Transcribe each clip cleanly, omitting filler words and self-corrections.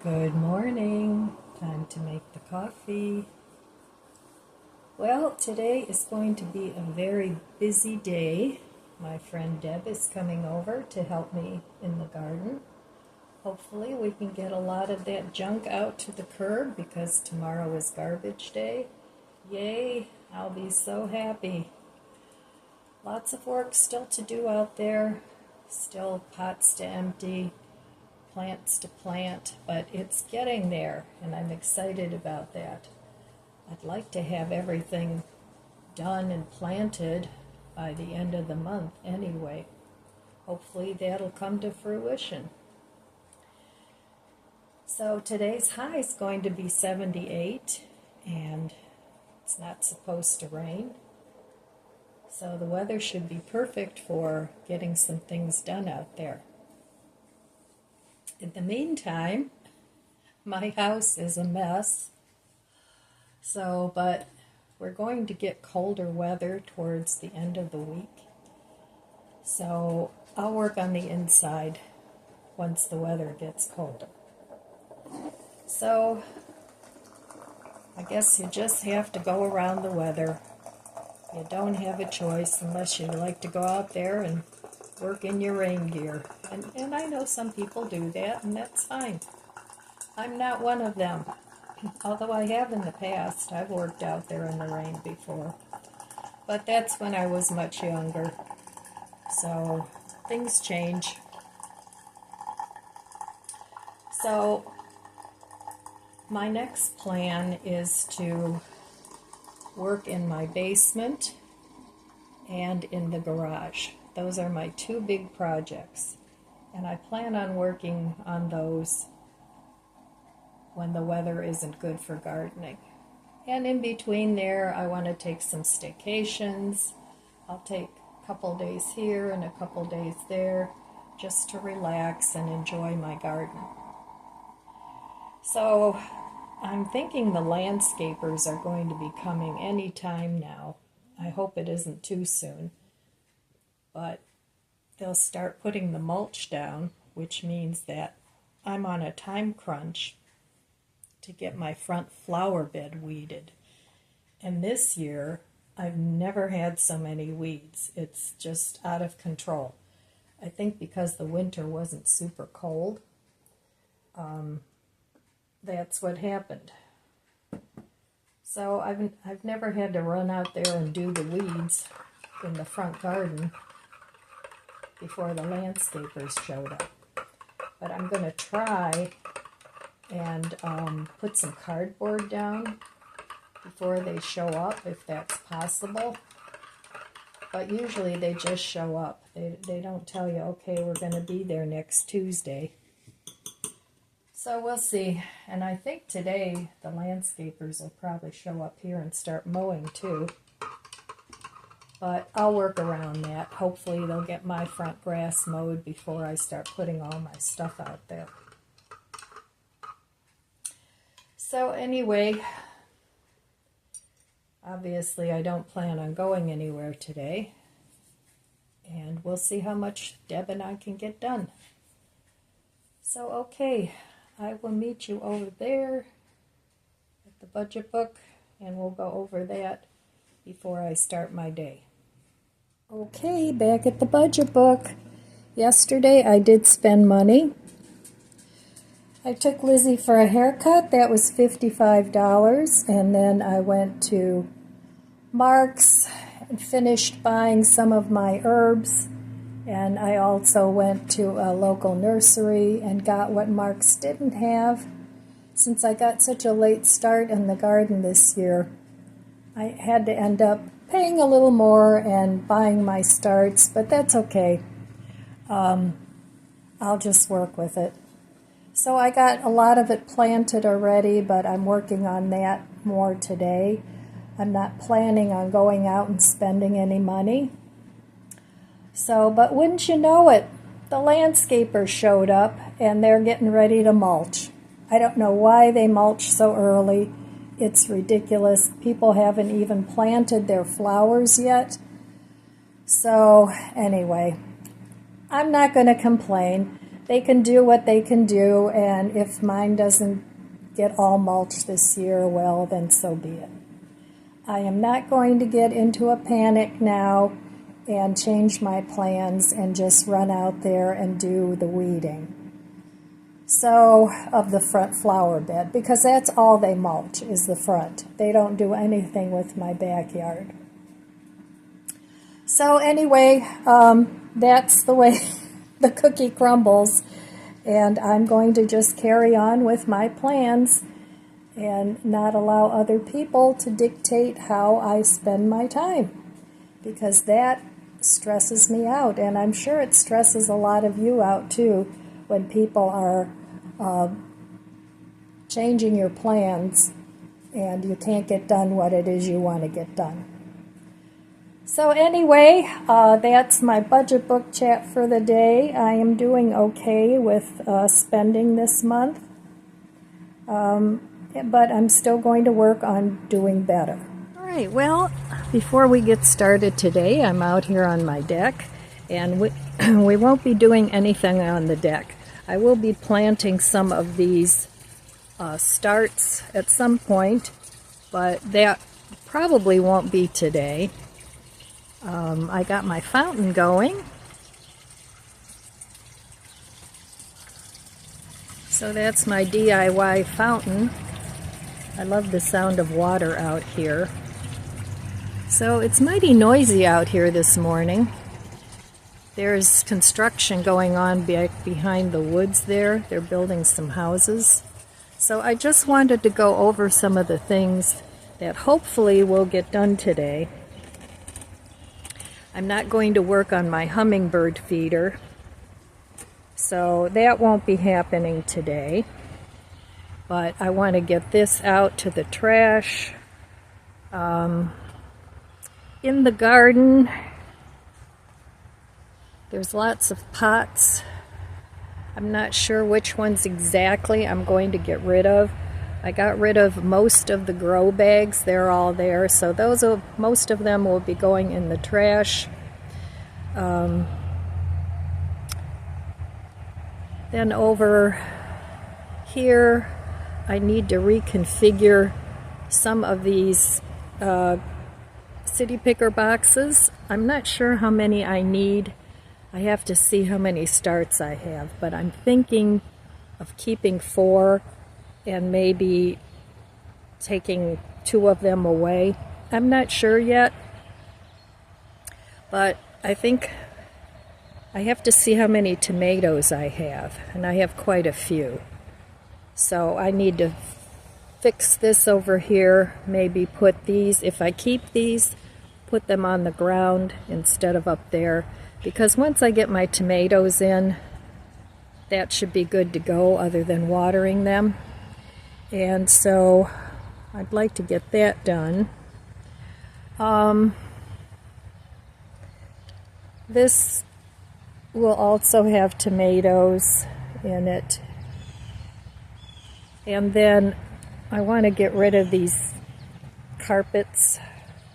Good morning. Time to make the coffee. Well, today is going to be a very busy day. My friend Deb is coming over to help me in the garden. Hopefully we can get a lot of that junk out to the curb because tomorrow is garbage day. Yay, I'll be so happy. Lots of work still to do out there. Still pots to empty, plants to plant, but it's getting there, and I'm excited about that. I'd like to have everything done and planted by the end of the month anyway. Hopefully that'll come to fruition. So today's high is going to be 78, and it's not supposed to rain. So the weather should be perfect for getting some things done out there. In the meantime, my house is a mess. But we're going to get colder weather towards the end of the week. So I'll work on the inside once the weather gets colder. So I guess you just have to go around the weather. You don't have a choice unless you like to go out there and work in your rain gear. And I know some people do that, and that's fine. I'm not one of them. Although I have in the past. I've worked out there in the rain before. But that's when I was much younger. So things change. So my next plan is to work in my basement and in the garage. Those are my two big projects, and I plan on working on those when the weather isn't good for gardening. And in between there, I want to take some staycations. I'll take a couple days here and a couple days there just to relax and enjoy my garden. So I'm thinking the landscapers are going to be coming any time now. I hope it isn't too soon. But they'll start putting the mulch down, which means that I'm on a time crunch to get my front flower bed weeded. And this year, I've never had so many weeds. It's just out of control. I think because the winter wasn't super cold, that's what happened. So I've never had to run out there and do the weeds in the front garden before the landscapers showed up. But I'm going to try and put some cardboard down before they show up, if that's possible. But usually they just show up. They don't tell you, okay, we're going to be there next Tuesday. So we'll see. And I think today the landscapers will probably show up here and start mowing too. But I'll work around that. Hopefully they'll get my front grass mowed before I start putting all my stuff out there. So anyway, obviously I don't plan on going anywhere today. And we'll see how much Deb and I can get done. So okay, I will meet you over there at the budget book, and we'll go over that before I start my day. Okay, back at the budget book. Yesterday I did spend money. I took Lizzie for a haircut. That was $55, and then I went to Mark's and finished buying some of my herbs, and I also went to a local nursery and got what Mark's didn't have. Since I got such a late start in the garden this year, I had to end up paying a little more and buying my starts, but that's okay. I'll just work with it. So I got a lot of it planted already, but I'm working on that more today. I'm not planning on going out and spending any money. But wouldn't you know it, the landscapers showed up and they're getting ready to mulch. I don't know why they mulch so early. It's ridiculous. People haven't even planted their flowers yet. So anyway, I'm not going to complain. they can do what they can do, and if mine doesn't get all mulched this year, well, then so be it. I am not going to get into a panic now and change my plans and just run out there and do the weeding. So, of the front flower bed, because that's all they mulch is the front. They don't do anything with my backyard. So anyway, that's the way the cookie crumbles, and I'm going to just carry on with my plans and not allow other people to dictate how I spend my time, because that stresses me out, and I'm sure it stresses a lot of you out too when people are changing your plans and you can't get done what it is you want to get done. So anyway, that's my budget book chat for the day. I am doing okay with spending this month, but I'm still going to work on doing better. All right, well, before we get started today, I'm out here on my deck, and we won't be doing anything on the deck. I will be planting some of these starts at some point, but that probably won't be today. I got my fountain going. So that's my DIY fountain. I love the sound of water out here. So it's mighty noisy out here this morning. There's construction going on back behind the woods there. They're building some houses. So I just wanted to go over some of the things that hopefully will get done today. I'm not going to work on my hummingbird feeder, so that won't be happening today. But I want to get this out to the trash. In the garden, there's lots of pots. I'm not sure which ones exactly I'm going to get rid of. I got rid of most of the grow bags. They're all there, so most of them will be going in the trash. Then over here, I need to reconfigure some of these city picker boxes. I'm not sure how many I need. I have to see how many starts I have, but I'm thinking of keeping 4 and maybe taking 2 of them away. I'm not sure yet, but I think I have to see how many tomatoes I have, and I have quite a few. So I need to fix this over here, maybe put these, if I keep these, put them on the ground instead of up there, because once I get my tomatoes in, that should be good to go other than watering them. And so I'd like to get that done. This will also have tomatoes in it. And then I want to get rid of these carpets.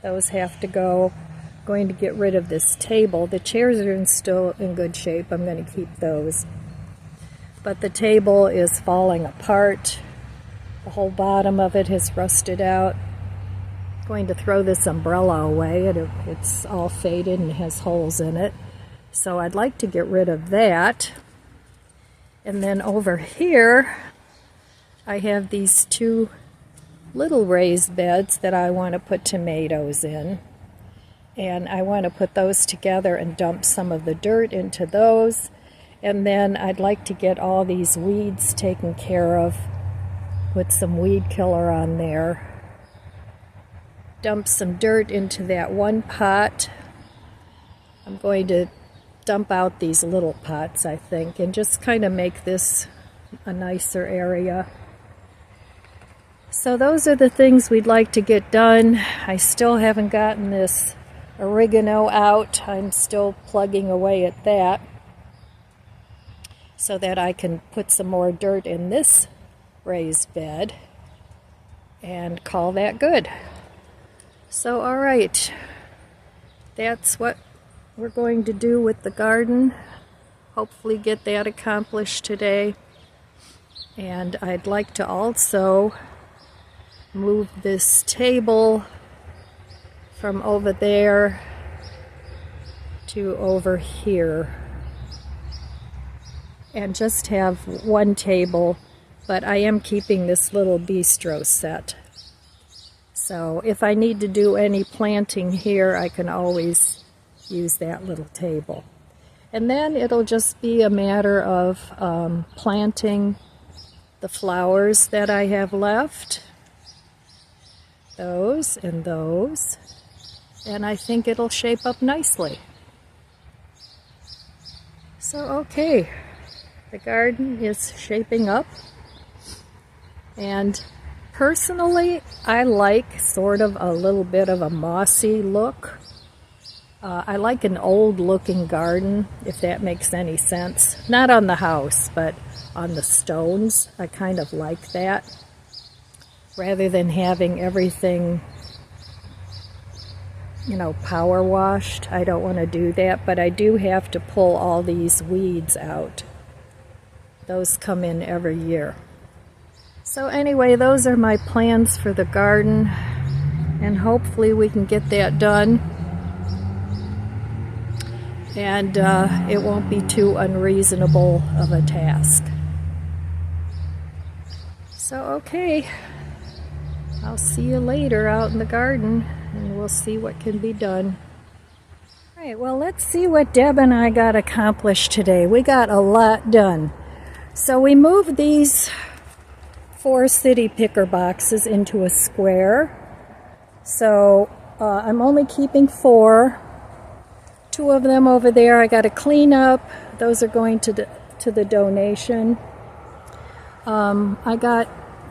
Those have to go. I'm going to get rid of this table. The chairs are still in good shape. I'm going to keep those. But the table is falling apart. The whole bottom of it has rusted out. I'm going to throw this umbrella away. It's all faded and has holes in it. So I'd like to get rid of that. And then over here, I have these 2 little raised beds that I want to put tomatoes in. And I want to put those together and dump some of the dirt into those. And then I'd like to get all these weeds taken care of. Put some weed killer on there. Dump some dirt into that one pot. I'm going to dump out these little pots, I think, and just kind of make this a nicer area. So those are the things we'd like to get done. I still haven't gotten this oregano out. I'm still plugging away at that so that I can put some more dirt in this raised bed and call that good. So all right, that's what we're going to do with the garden. hopefully get that accomplished today. And I'd like to also move this table from over there to over here and just have one table, but I am keeping this little bistro set. So if I need to do any planting here, I can always use that little table. And then it'll just be a matter of planting the flowers that I have left. Those and those. And I think it'll shape up nicely. So okay, the garden is shaping up. And personally, I like sort of a little bit of a mossy look. I like an old-looking garden, if that makes any sense. Not on the house, but on the stones. I kind of like that. Rather than having everything, you know, power washed. I don't want to do that, but I do have to pull all these weeds out. Those come in every year. So anyway, those are my plans for the garden, and hopefully we can get that done. And it won't be too unreasonable of a task. So okay, I'll see you later out in the garden, and we'll see what can be done. All right, well, let's see what Deb and I got accomplished today. We got a lot done. So we moved these 4 city picker boxes into a square. So I'm only keeping 4. 2 of them over there I got to clean up. Those are going to the donation.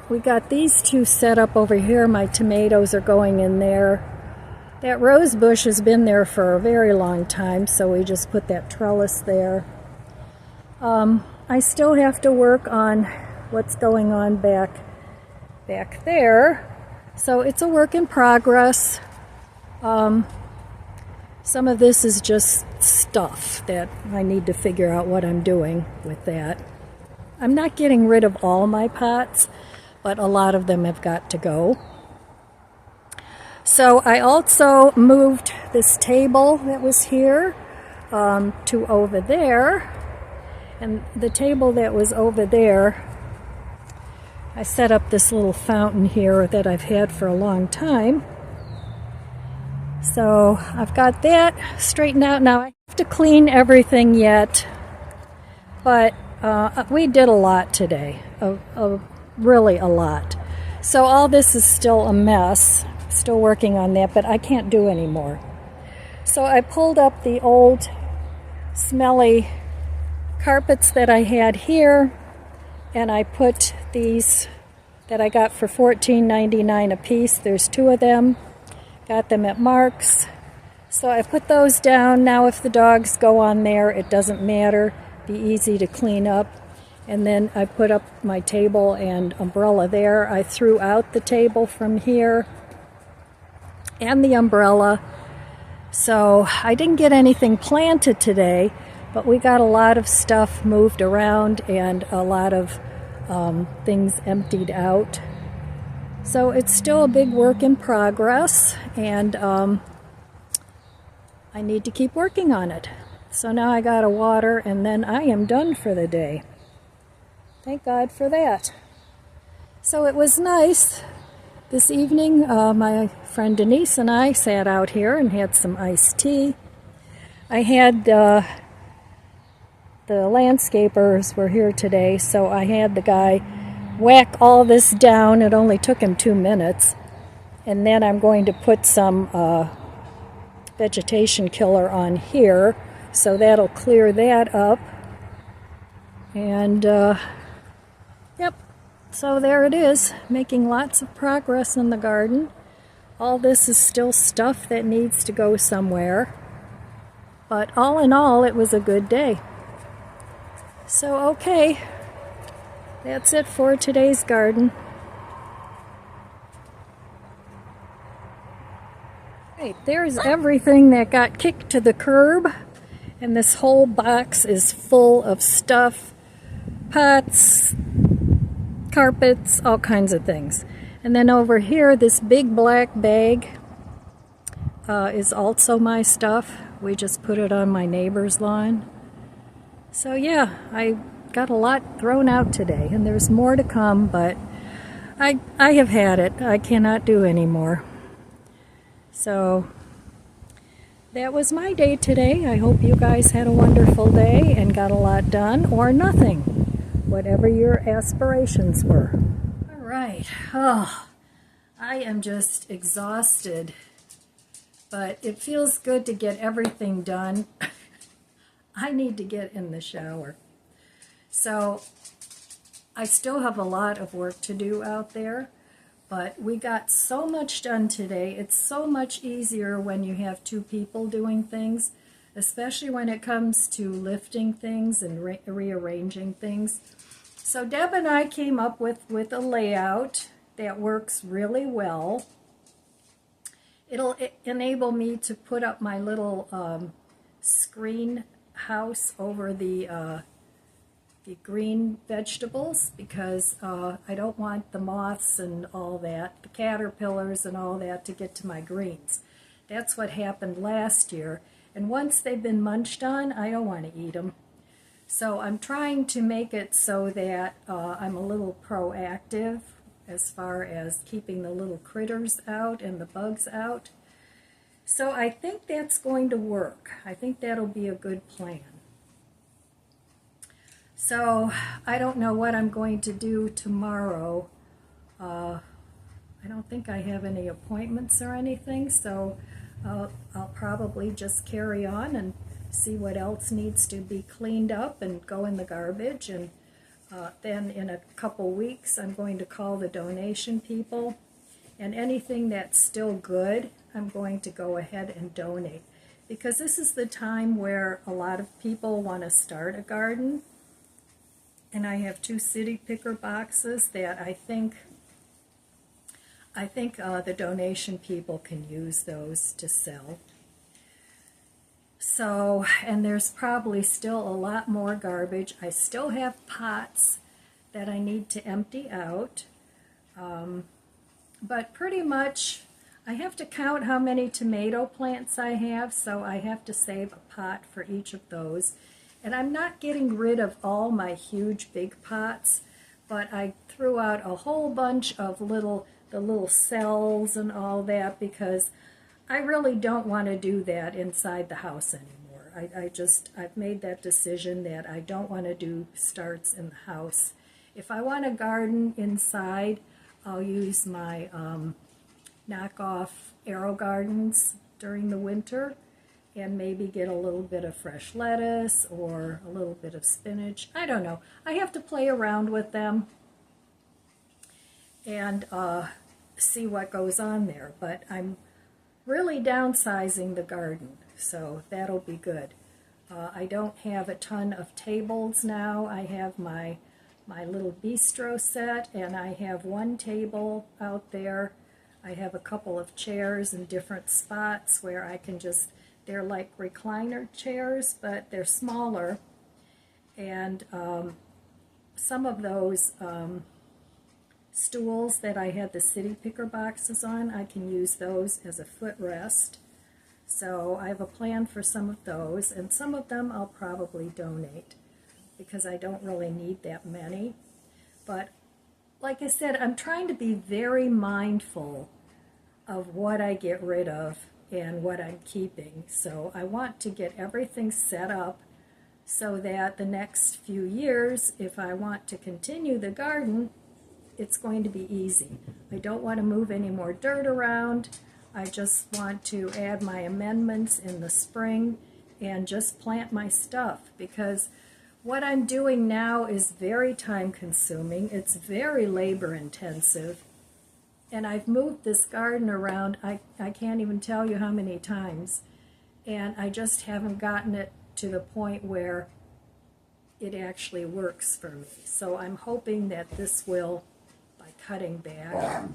We got these 2 set up over here. My tomatoes are going in there. That rose bush has been there for a very long time, so we just put that trellis there. I still have to work on what's going on back there. So it's a work in progress. Some of this is just stuff that I need to figure out what I'm doing with that. I'm not getting rid of all my pots, but a lot of them have got to go. So I also moved this table that was here to over there. And the table that was over there, I set up this little fountain here that I've had for a long time. So I've got that straightened out now. I have to clean everything yet, but we did a lot today, really a lot. So all this is still a mess, still working on that, but I can't do any more. So I pulled up the old smelly carpets that I had here, and I put these that I got for $14.99 a piece. There's 2 of them. Got them at Mark's. So I put those down. Now if the dogs go on there, it doesn't matter. Be easy to clean up. And then I put up my table and umbrella there. I threw out the table from here and the umbrella. So I didn't get anything planted today, but we got a lot of stuff moved around and a lot of things emptied out. So it's still a big work in progress, and I need to keep working on it. So now I gotta water, and then I am done for the day. Thank God for that. So it was nice. This evening, my friend Denise and I sat out here and had some iced tea. I had the landscapers were here today, so I had the guy whack all this down. It only took him 2 minutes. And then I'm going to put some vegetation killer on here, so that'll clear that up. And yep, so there it is, making lots of progress in the garden. All this is still stuff that needs to go somewhere, but all in all, it was a good day. So okay, that's it for today's garden. Right, there's everything that got kicked to the curb, And this whole box is full of stuff, pots, carpets, all kinds of things. And then over here, this big black bag is also my stuff. We just put it on my neighbor's lawn. So yeah, I got a lot thrown out today, and there's more to come, but I have had it. I cannot do anymore. So that was my day today. I hope you guys had a wonderful day and got a lot done, or nothing, whatever your aspirations were. All right. Oh, I am just exhausted, but it feels good to get everything done. I need to get in the shower. So I still have a lot of work to do out there, but we got so much done today. It's so much easier when you have two people doing things, especially when it comes to lifting things and rearranging things. So Deb and I came up with a layout that works really well. It'll enable me to put up my little screen house over the green vegetables, because I don't want the moths and all that, the caterpillars and all that, to get to my greens. That's what happened last year, and once they've been munched on, I don't want to eat them. So I'm trying to make it so that I'm a little proactive as far as keeping the little critters out and the bugs out. So I think that's going to work. I think that'll be a good plan. So I don't know what I'm going to do tomorrow. I don't think I have any appointments or anything, so I'll probably just carry on and see what else needs to be cleaned up and go in the garbage. And then in a couple weeks I'm going to call the donation people, and anything that's still good I'm going to go ahead and donate, because this is the time where a lot of people want to start a garden. And I have 2 city picker boxes that I think the donation people can use those to sell. So, and there's probably still a lot more garbage. I still have pots that I need to empty out. But pretty much I have to count how many tomato plants I have, so I have to save a pot for each of those. And I'm not getting rid of all my huge big pots, but I threw out a whole bunch of the little cells and all that, because I really don't want to do that inside the house anymore. I've made that decision that I don't want to do starts in the house. If I want to garden inside, I'll use my knockoff Arrow Gardens during the winter, and maybe get a little bit of fresh lettuce or a little bit of spinach. I don't know. I have to play around with them and see what goes on there. But I'm really downsizing the garden, so that'll be good. I don't have a ton of tables now. I have my little bistro set, and I have 1 table out there. I have a couple of chairs in different spots where I can just, they're like recliner chairs, but they're smaller. And some of those stools that I had the city picker boxes on, I can use those as a footrest. So I have a plan for some of those, and some of them I'll probably donate because I don't really need that many. But like I said, I'm trying to be very mindful of what I get rid of and what I'm keeping. So I want to get everything set up so that the next few years, if I want to continue the garden, it's going to be easy. I don't want to move any more dirt around. I just want to add my amendments in the spring and just plant my stuff, because what I'm doing now is very time consuming. It's very labor intensive. And I've moved this garden around, I can't even tell you how many times. And I just haven't gotten it to the point where it actually works for me. So I'm hoping that this will, by cutting back.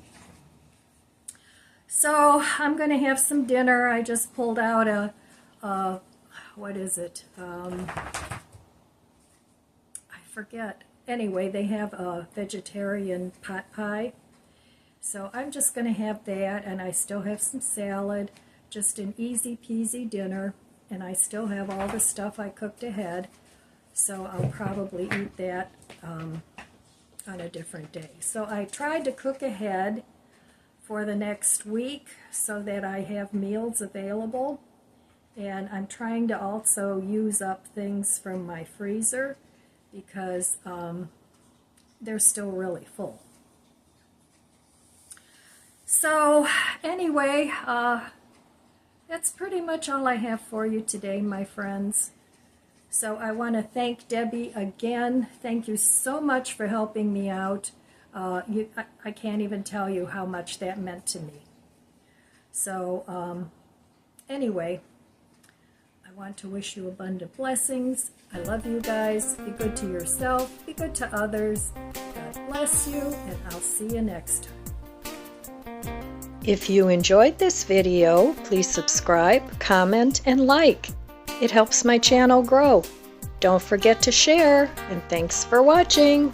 So I'm going to have some dinner. I just pulled out what is it? I forget. Anyway, they have a vegetarian pot pie. So I'm just going to have that, and I still have some salad, just an easy peasy dinner, and I still have all the stuff I cooked ahead, so I'll probably eat that on a different day. So I tried to cook ahead for the next week so that I have meals available, and I'm trying to also use up things from my freezer because they're still really full. So anyway, that's pretty much all I have for you today, my friends. So I want to thank Debbie again. Thank you so much for helping me out. I can't even tell you how much that meant to me. So anyway, I want to wish you abundant blessings. I love you guys. Be good to yourself. Be good to others. God bless you, and I'll see you next time. If you enjoyed this video, please subscribe, comment, and like. It helps my channel grow. Don't forget to share, and thanks for watching.